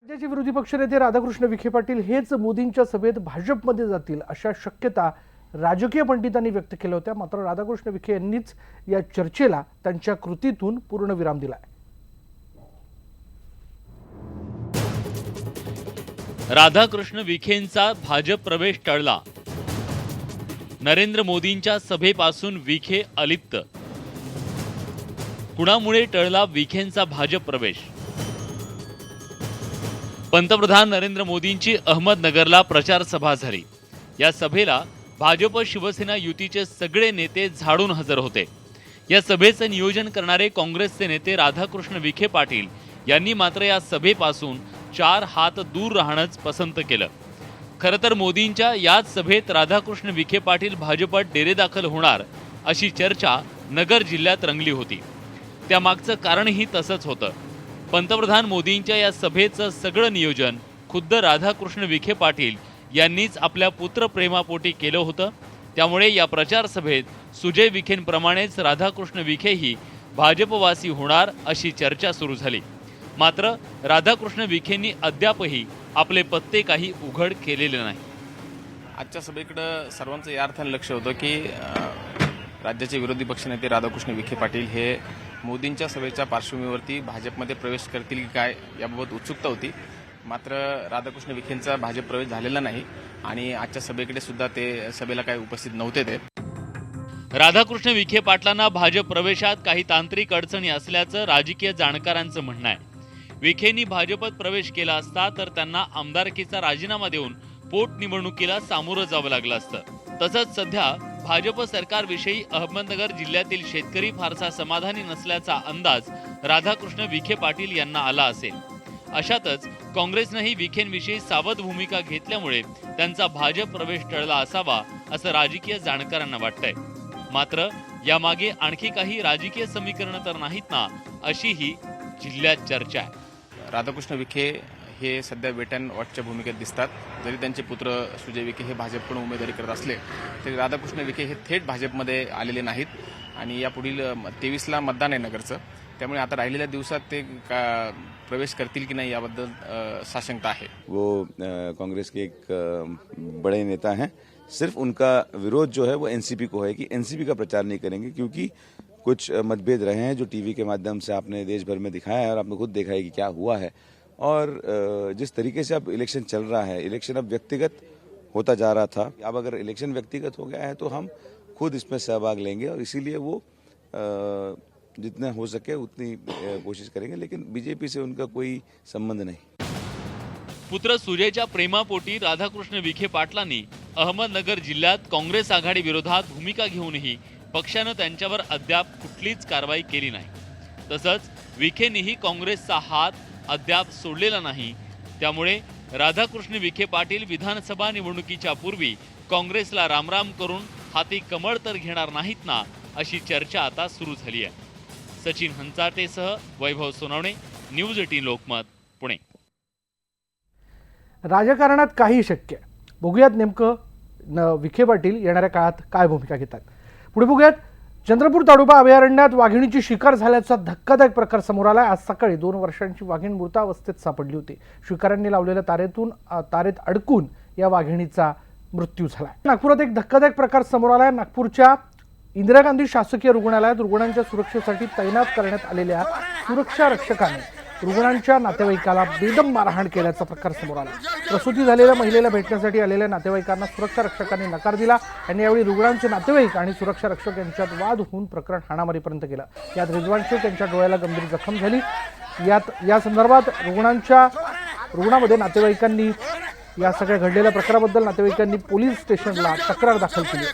राज्याचे विरोधी पक्षनेते राधाकृष्ण विखे पाटील हेच मोदींच्या सभेत भाजपमध्ये जातील अशा शक्यता राजकीय पंडितांनी व्यक्त केल्या होत्या। मात्र राधाकृष्ण विखे यांनीच या चर्चेला त्यांच्या कृतीतून पूर्णविराम दिलाय। राधाकृष्ण विखेंचा भाजप प्रवेश टळला। नरेंद्र मोदींच्या सभेपासून विखे अलिप्त। कुणामुळे टळला विखेंचा भाजप प्रवेश? पंतप्रधान नरेंद्र मोदींची अहमदनगरला प्रचार सभा झाली। या सभेला भाजप शिवसेना युतीचे सगळे नेते झाडून हजर होते। या सभेचे नियोजन करणारे काँग्रेसचे नेते राधाकृष्ण विखे पाटील यांनी मात्र या सभेपासून 4 हात दूर राहणंच पसंत केलं। खरं तर मोदींच्या याच सभेत राधाकृष्ण विखे पाटील भाजपात डेरेदाखल होणार अशी चर्चा नगर जिल्ह्यात रंगली होती। त्यामागचं कारणही तसंच होतं। पंतप्रधान मोदींच्या या सभेचं सगळं नियोजन खुद्द राधाकृष्ण विखे पाटील यांनीच आपल्या पुत्रप्रेमापोटी केलं होतं। त्यामुळे या प्रचार सभेत सुजय विखेंप्रमाणेच राधाकृष्ण विखेही भाजपवासी होणार अशी चर्चा सुरू झाली। मात्र राधाकृष्ण विखेंनी अद्यापही आपले पत्ते काही उघड केलेले नाही। आजच्या सभेकडे सर्वांचं या अर्थाने लक्ष होतं की राज्याचे विरोधी पक्षनेते राधाकृष्ण विखे पाटील हे मोदींच्या सभेच्या पार्श्वभूमीवरती भाजपमध्ये प्रवेश करतील की काय याबाबत उत्सुकता होती। मात्र राधाकृष्ण विखेंचा भाजप प्रवेश झालेला नाही आणि आजच्या सभेकडे सुद्धा ते सभेला काही उपस्थित नव्हते। ते राधाकृष्ण विखे पाटलांना भाजप प्रवेशात काही तांत्रिक अडचणी असल्याचं राजकीय जाणकारांचं म्हणणं आहे। विखेंनी भाजपात प्रवेश केला असता तर त्यांना आमदारकीचा राजीनामा देऊन पोटनिवडणुकीला सामोरं जावं लागलं असतं। तसंच सध्या भाजप सरकारविषयी अहमदनगर जिल्ह्यातील शेतकरी फारसा समाधानी नसल्याचा अंदाज राधाकृष्ण विखे पाटील यांना आला असेल। अशातच काँग्रेसनेही विखेंविषयी सावध भूमिका घेतल्यामुळे त्यांचा भाजप प्रवेश टळला असावा असं राजकीय जाणकारांना वाटतंय। मात्र यामागे आणखी काही राजकीय समीकरणं तर नाहीत ना, अशी ही जिल्ह्यात चर्चा आहे। राधाकृष्ण विखे हे सध्या वेट अँड वॉचच्या भूमिकेत दिसतात। जरी त्यांचे पुत्र सुजय विखे हे भाजपकडून उमेदवारी करत असले तरी राधाकृष्ण विखे हे थेट भाजपमध्ये आलेले नाहीत आणि यापुढील 23ला मतदान आहे नगरचं। त्यामुळे आता राहिलेल्या दिवसात ते प्रवेश करतील की नाही याबद्दल साशंकता आहे। वो कांग्रेस के एक बड़े नेता हैं। सिर्फ उनका विरोध जो है वो एनसीपी को है कि एनसीपी का प्रचार नहीं करेंगे, क्योंकि कुछ मतभेद रहे हैं जो टीवी के माध्यम से आपने देश भर में दिखाया है और आपने खुद देखा है कि क्या हुआ है। और जिस तरीके से अब इलेक्शन चल रहा है, इलेक्शन अब व्यक्तिगत होता जा रहा था। अब अगर इलेक्शन व्यक्तिगत हो गया है तो हम खुद इसमें सहभाग लेंगे और इसीलिए वो जितना हो सके उतनी कोशिश करेंगे, लेकिन बीजेपी से उनका कोई संबंध नहीं। पुत्र सुजयच्या प्रेमापोटी राधाकृष्ण विखे पाटलांनी अहमदनगर जिल्ह्यात काँग्रेस आघाडी विरोधात भूमिका घेऊनही पक्षानं त्यांच्यावर अद्याप कुठलीच कारवाई केली नाही। तसंच विखेंनीही काँग्रेसचा हात अद्याप सोडलेला नाही। त्यामुळे राधाकृष्ण विखे पाटील विधानसभा निवडणुकीच्या पूर्वी काँग्रेसला रामराम करून हाती कमळ तर घेणार नाहीत ना, अशी चर्चा आता सुरू झाली आहे। सचिन हंचाटेसह वैभव सोनवणे, न्यूज 18 लोकमत, पुणे। राजकारणात काही शक्य आहे। बघूयात नेमकं विखे पाटील येणाऱ्या काळात काय भूमिका घेतात। पुढे बघूयात। चंद्रपूर ताडोबा अभयारण्यात वाघिणीची शिकार झाल्याचा धक्कादायक प्रकार समोर आला। आज सकाळी 2 वर्षांची वाघीण मृतावस्थेत सापडली होती। शिकाऱ्यांनी लावलेल्या तारेत अडकून या वाघिणीचा मृत्यू झाला। नागपुरात एक धक्कादायक प्रकार समोर आला। नागपूरच्या इंदिरा गांधी शासकीय रुग्णालयात रुग्णांच्या सुरक्षेसाठी तैनात करण्यात आलेल्या सुरक्षा रक्षकाने रुग्णांच्या नातेवाईकाला बेदम मारहाण केल्याचा प्रकार समोर आला। प्रसूती झालेल्या महिलेला भेटण्यासाठी आलेल्या नातेवाईकांना सुरक्षा रक्षकांनी नकार दिला। त्यांनी यावेळी रुग्णांचे नातेवाईक आणि सुरक्षा रक्षक यांच्यात वाद होऊन प्रकरण हाणामारीपर्यंत गेलं। यात रिजवान शेख यांच्या डोळ्याला गंभीर जखम झाली। या संदर्भात रुग्णामध्ये नातेवाईकांनी या सगळ्या घडलेल्या प्रकाराबद्दल नातेवाईकांनी पोलीस स्टेशनला तक्रार दाखल केली।